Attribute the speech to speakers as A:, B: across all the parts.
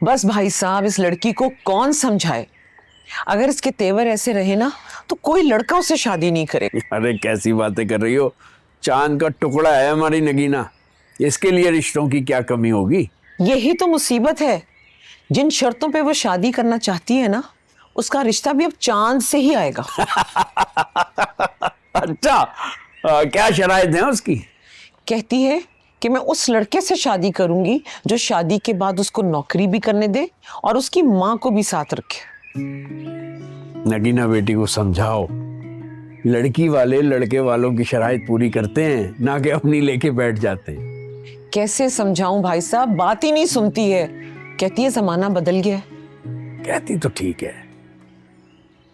A: बस भाई साहब, इस लड़की को कौन समझाए। अगर इसके तेवर ऐसे रहे ना तो कोई लड़का उससे शादी नहीं करेगा।
B: अरे कैसी बातें कर रही हो, चांद का टुकड़ा है हमारी नगीना, इसके लिए रिश्तों की क्या कमी होगी।
A: यही तो मुसीबत है, जिन शर्तों पे वो शादी करना चाहती है ना, उसका रिश्ता भी अब चांद से ही आएगा।
B: अच्छा, क्या शराइत है उसकी?
A: कहती है कि मैं उस लड़के से शादी करूंगी जो शादी के बाद उसको नौकरी भी करने दे और उसकी माँ को भी साथ रखे।
B: नगीना बेटी को समझाओ, लड़की वाले लड़के वालों की शराइत पूरी करते हैं, ना कि अपनी लेके बैठ जाते हैं।
A: कैसे समझाऊं भाई साहब, बात ही नहीं सुनती है। कहती है जमाना बदल गया है।
B: कहती तो ठीक है,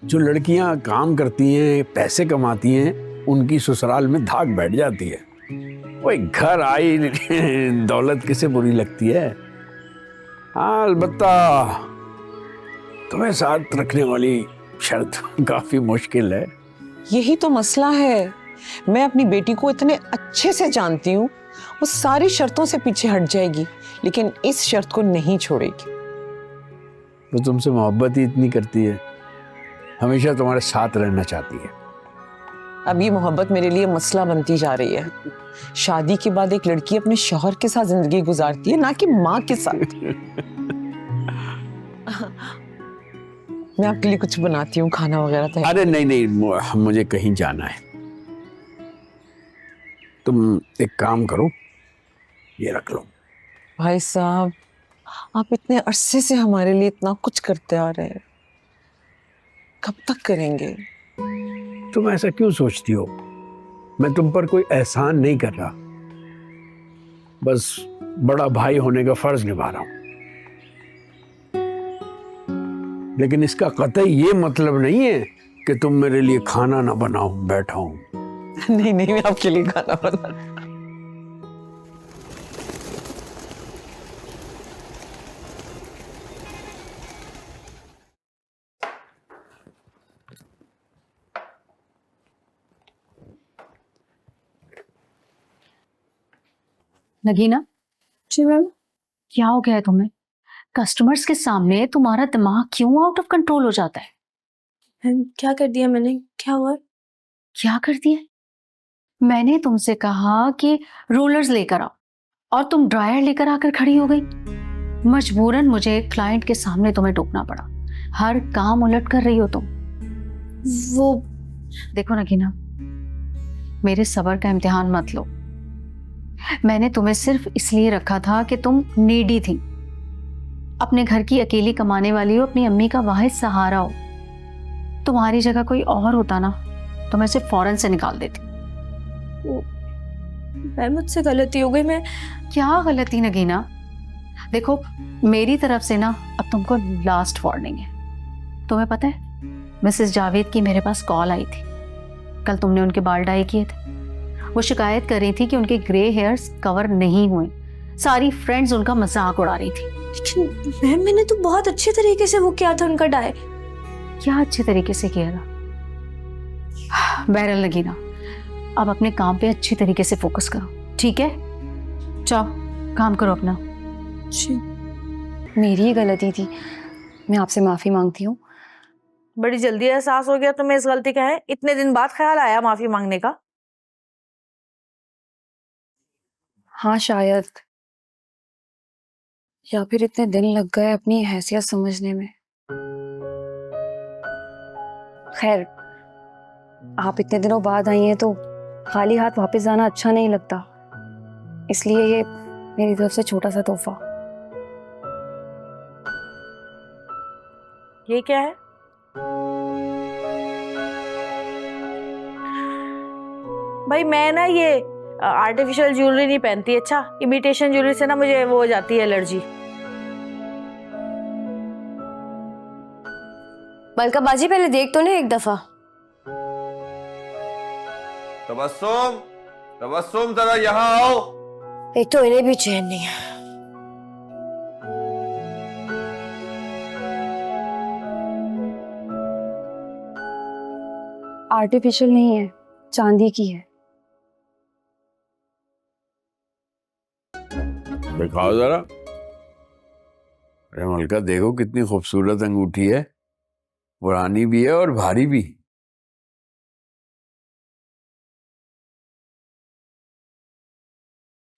B: जो लड़कियां काम करती हैं, पैसे कमाती हैं, उनकी ससुराल में धाक बैठ जाती है। वही घर आई दौलत किसे बुरी लगती है। हाँ, अलबत्ता तुम्हें साथ रखने वाली शर्त काफी मुश्किल है।
A: यही तो मसला है। मैं अपनी बेटी को इतने अच्छे से जानती हूँ, वो सारी शर्तों से पीछे हट जाएगी, लेकिन इस शर्त को नहीं छोड़ेगी।
B: वो तुमसे मोहब्बत ही इतनी करती है, हमेशा तुम्हारे साथ रहना चाहती है।
A: अब ये मोहब्बत मेरे लिए मसला बनती जा रही है। शादी के बाद एक लड़की अपने शौहर के साथ जिंदगी गुजारती है, ना कि माँ के साथ। मैं आपके लिए कुछ बनाती हूँ, खाना वगैरह तैयार।
B: अरे नहीं नहीं, मुझे कहीं जाना है। तुम एक काम करो, ये रख लो।
A: भाई साहब, आप इतने अरसे से हमारे लिए इतना कुछ करते आ रहे हैं, कब तक करेंगे?
B: तुम ऐसा क्यों सोचती हो? मैं तुम पर कोई एहसान नहीं कर रहा, बस बड़ा भाई होने का फर्ज निभा रहा हूं। लेकिन इसका कतई ये मतलब नहीं है कि तुम मेरे लिए खाना ना बनाओ बैठा हूं।
A: नहीं नहीं, मैं आपके लिए खाना बना।
C: नगीना,
D: जी मैम।
C: क्या हो गया है तुम्हें? कस्टमर्स के सामने तुम्हारा दिमाग क्यों आउट ऑफ कंट्रोल हो जाता है?
D: मैम क्या कर दिया मैंने, क्या हुआ?
C: क्या कर दिया? मैंने तुमसे कहा कि रोलर्स लेकर आओ और तुम ड्रायर लेकर आकर खड़ी हो गई। मजबूरन मुझे क्लाइंट के सामने तुम्हें टोकना पड़ा। हर काम उलट कर रही हो तुम।
D: वो
C: देखो नगीना, मेरे सब्र का इम्तिहान मत लो। मैंने तुम्हें सिर्फ इसलिए रखा था कि तुम नीडी थी, अपने घर की अकेली कमाने वाली हो, अपनी अम्मी का वाहिद सहारा हो। तुम्हारी जगह कोई और होता ना तो मैं इसे फौरन से निकाल देती।
D: मैम मुझसे गलती हो गई। मैं
C: क्या गलती नगीना? देखो, मेरी तरफ से ना अब तुमको लास्ट वार्निंग है। तुम्हें पता है, मिसेस जावेद की मेरे पास कॉल आई थी। कल तुमने उनके बाल डाई किए थे। वो शिकायत कर रही थी कि उनके ग्रे हेयर्स कवर नहीं हुए। सारी फ्रेंड्स उनका मजाक उड़ा रही थी।
D: लेकिन मैम मैंने तो बहुत अच्छे तरीके से वो किया था उनका डाई।
C: क्या अच्छे तरीके से किया था? बहरहाल नगीना, अब अपने काम पे अच्छी तरीके से फोकस करो, ठीक है? जाओ काम करो अपना।
D: जी।
E: मेरी ही गलती थी, मैं आपसे माफी मांगती हूँ।
F: बड़ी जल्दी एहसास हो गया तुम्हें इस गलती का है? इतने दिन बाद ख्याल आया माफी मांगने का?
E: हाँ शायद, या फिर इतने दिन लग गए अपनी हैसियत समझने में। खैर, आप इतने दिनों बाद आई हैं तो खाली हाथ वापस जाना अच्छा नहीं लगता, इसलिए ये मेरी तरफ से छोटा सा तोहफा।
F: ये क्या है? भाई मैं ना ये आर्टिफिशियल ज्वेलरी नहीं पहनती। अच्छा, इमिटेशन ज्वेलरी से ना मुझे वो हो जाती है एलर्जी।
D: मलका बाजी पहले देख तो नहीं एक दफा।
G: तबस्सुम, तबस्सुम जरा यहाँ आओ।
D: एक तो इन्हें भी चैन नहीं है।
E: आर्टिफिशियल नहीं है, चांदी की है।
B: दिखाओ जरा। अरे मलका देखो कितनी खूबसूरत अंगूठी है, पुरानी भी है और भारी भी।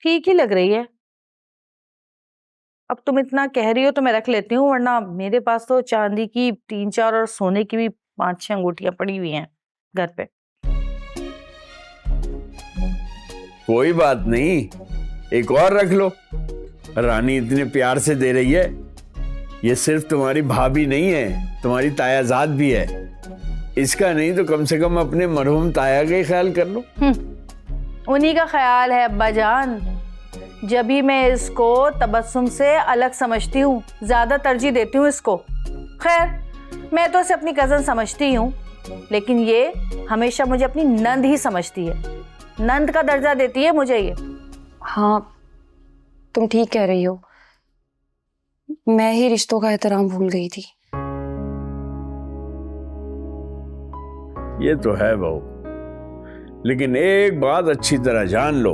F: ठीक ही लग रही है। अब तुम इतना कह रही हो तो मैं रख लेती हूँ, वरना मेरे पास तो चांदी की 3-4 और सोने की भी 5-6 अंगूठियां पड़ी हुई हैं घर पे।
B: कोई बात नहीं, एक और रख लो। रानी इतने प्यार से दे रही है, ये सिर्फ तुम्हारी भाभी नहीं है, तुम्हारी तायाजाद भी है। इसका नहीं तो कम से कम अपने मरहूम ताया का ही ख्याल कर लो।
F: उन्हीं का ख्याल है अब्बा जान। जब भी मैं इसको तबस्सुम से अलग समझती हूँ, ज्यादा तरजीह देती हूँ इसको। खैर मैं तो इसे अपनी कजन समझती हूँ, लेकिन ये हमेशा मुझे अपनी नंद ही समझती है, नंद का दर्जा देती है मुझे ये।
E: हाँ तुम ठीक कह रही हो, मैं ही रिश्तों का एहतराम भूल गई थी।
B: ये तो है बहू, लेकिन एक बात अच्छी तरह जान लो,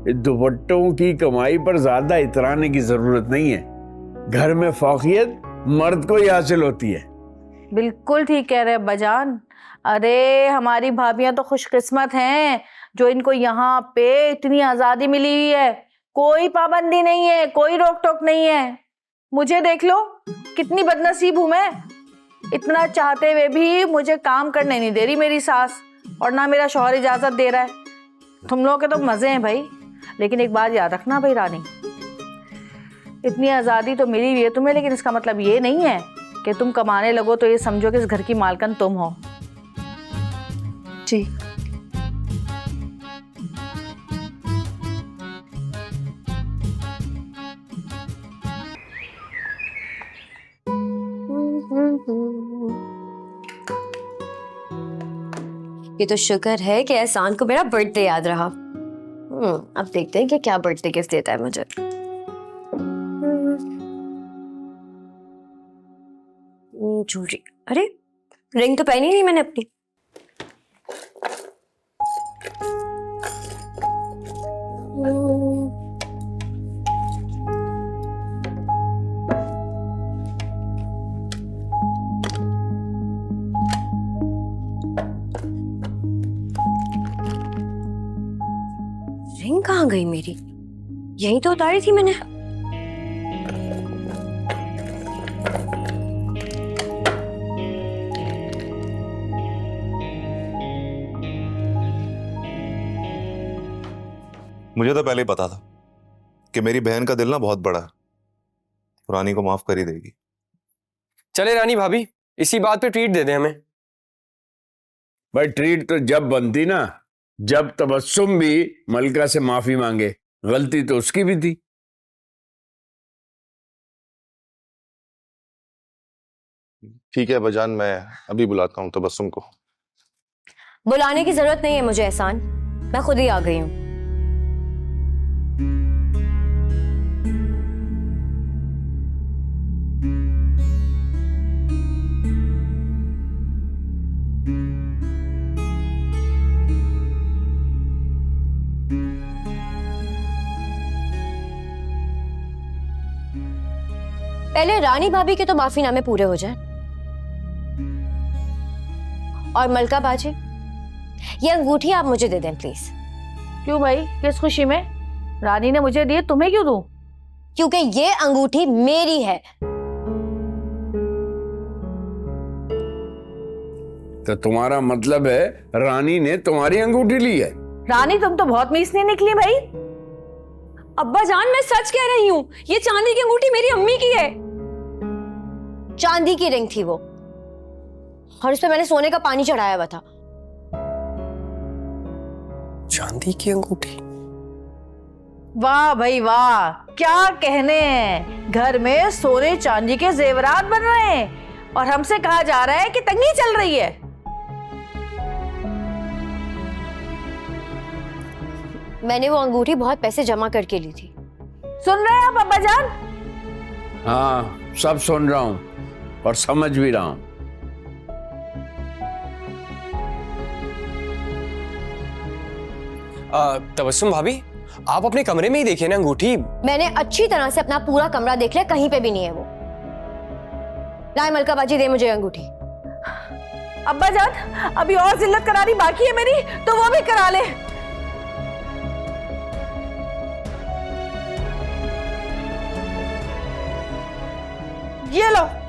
B: इस दुपट्टों की कमाई पर ज्यादा इतराने की जरूरत नहीं है। घर में फौकियत मर्द को ही हासिल होती है।
F: बिल्कुल ठीक कह रहे अब्बा जान। अरे हमारी भाभियां तो खुशकिस्मत हैं जो इनको यहाँ पे इतनी आजादी मिली हुई है, कोई पाबंदी नहीं है, कोई रोक टोक नहीं है। मुझे देख लो, कितनी बदनसीब हूं मैं। इतना चाहते हुए भी मुझे काम करने नहीं दे रही मेरी सास, और ना मेरा शौहर इजाजत दे रहा है। तुम लोगों के तो मजे हैं भाई, लेकिन एक बात याद रखना भाई रानी, इतनी आजादी तो मिली हुई है तुम्हें, लेकिन इसका मतलब ये नहीं है कि तुम कमाने लगो तो ये समझो कि इस घर की मालकन तुम हो।
E: जी
D: ये तो शुक्र है कि एहसान को मेरा बर्थडे याद रहा। अब देखते हैं कि क्या बर्थडे गिफ्ट देता है मुझे। ज्वेलरी, अरे रिंग तो पहनी नहीं मैंने अपनी। रिंग कहाँ गई मेरी? यहीं तो उतारी थी मैंने।
H: मुझे तो पहले ही पता था कि मेरी बहन का दिल ना बहुत बड़ा है, रानी को माफ कर ही देगी।
I: चले रानी भाभी, इसी बात पे ट्रीट दे दे हमें।
B: भाई ट्रीट तो जब बनती ना, जब तबस्सुम भी मलका से माफी मांगे। गलती तो उसकी भी थी।
H: ठीक है बजान, मैं अभी बुलाता हूँ तबस्सुम को।
D: बुलाने की जरूरत नहीं है मुझे एहसान, मैं खुद ही आ गई हूँ। पहले रानी भाभी के तो माफीनामे पूरे हो जाएं। और मलका बाजी, ये अंगूठी आप मुझे दे दें प्लीज।
F: क्यों भाई, किस खुशी में? रानी ने मुझे दी, तुम्हें क्यों दूं?
D: क्योंकि ये अंगूठी मेरी है।
B: तो तुम्हारा मतलब है रानी ने तुम्हारी अंगूठी ली है?
F: रानी तुम तो बहुत मीसनी निकली भाई।
D: अब्बा जान मैं सच कह रही हूँ, ये चांदी की अंगूठी मेरी अम्मी की है। चांदी की रिंग थी वो, और उस पे मैंने सोने का पानी चढ़ाया हुआ था।
I: चांदी की अंगूठी?
F: वाह भाई वाह, क्या कहने हैं। घर में सोने चांदी के जेवरात बन रहे हैं और हमसे कहा जा रहा है कि तंगी चल रही है।
D: मैंने वो अंगूठी बहुत पैसे जमा करके ली थी।
F: सुन रहे हैं आप अब्बा जान?
B: हाँ सब सुन रहा हूं और समझ भी रहा हूं।
I: तबस्सुम भाभी, आप अपने कमरे में ही देखिए ना अंगूठी।
D: मैंने अच्छी तरह से अपना पूरा कमरा देख लिया, कहीं पे भी नहीं है वो। लाए मलका बाजी, दे मुझे अंगूठी।
F: अब्बा जान, अभी और जिल्लत करानी बाकी है मेरी, तो वो भी करा ले। ये लो।